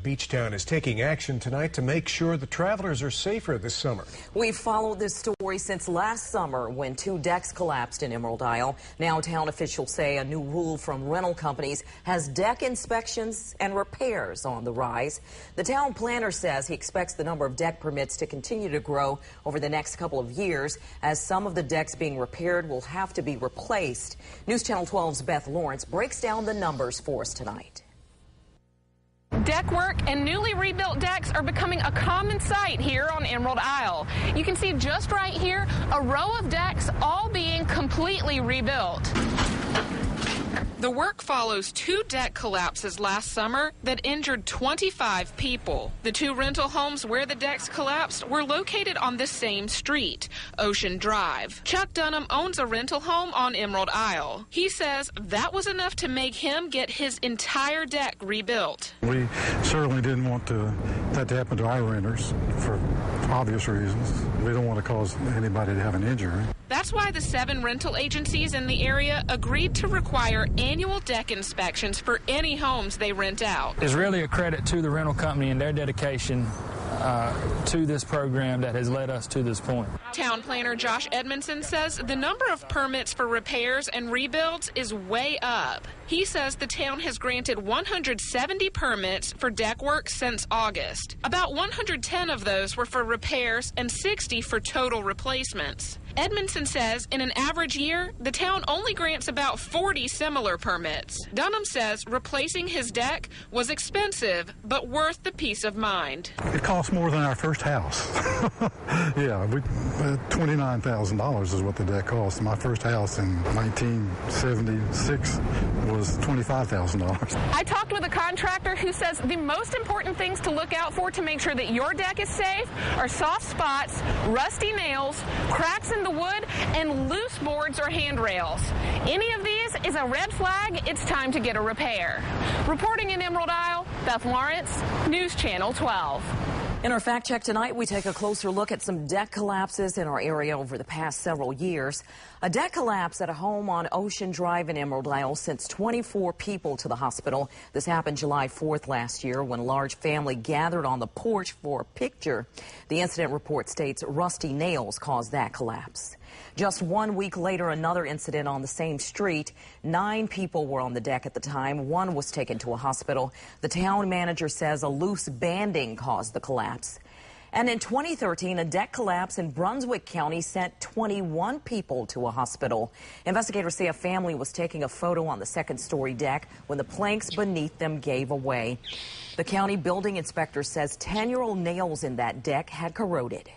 beach town is taking action tonight to make sure the travelers are safer this summer. We've followed this story since last summer when 2 decks collapsed in Emerald Isle. Now town officials say a new rule from rental companies has deck inspections and repairs on the rise. The town planner says he expects the number of deck permits to continue to grow over the next couple of years as some of the decks being repaired will have to be replaced. News Channel 12's Beth Lawrence breaks down the numbers for us tonight. Deck work and newly rebuilt decks are becoming a common sight here on Emerald Isle. You can see just right here a row of decks all being completely rebuilt. The work follows 2 deck collapses last summer that injured 25 people. The 2 rental homes where the decks collapsed were located on the same street, Ocean Drive. Chuck Dunham owns a rental home on Emerald Isle. He says that was enough to make him get his entire deck rebuilt. We certainly didn't want that to happen to our renters for obvious reasons. We don't want to cause anybody to have an injury. That's why the 7 rental agencies in the area agreed to require annual deck inspections for any homes they rent out. It's really a credit to the rental company and their dedication to this program that has led us to this point. Town planner Josh Edmondson says the number of permits for repairs and rebuilds is way up. He says the town has granted 170 permits for deck work since August. About 110 of those were for repairs and 60 for total replacements. Edmondson says in an average year, the town only grants about 40 similar permits. Dunham says replacing his deck was expensive, but worth the peace of mind. It cost more than our first house. Yeah, $29,000 is what the deck cost. My first house in 1976 was $25,000. I talked with a contractor who says the most important things to look out for to make sure that your deck is safe are soft spots, rusty nails, cracks in the wood, and loose boards or handrails. Any of these is a red flag. It's time to get a repair. Reporting in Emerald Isle, Beth Lawrence, News Channel 12. In our fact check tonight, we take a closer look at some deck collapses in our area over the past several years. A deck collapse at a home on Ocean Drive in Emerald Isle sent 24 people to the hospital. This happened July 4th last year when a large family gathered on the porch for a picture. The incident report states rusty nails caused that collapse. Just 1 week later, another incident on the same street. 9 people were on the deck at the time. 1 was taken to a hospital. The town manager says a loose banding caused the collapse. And in 2013, a deck collapse in Brunswick County sent 21 people to a hospital. Investigators say a family was taking a photo on the second-story deck when the planks beneath them gave away. The county building inspector says 10-year-old nails in that deck had corroded.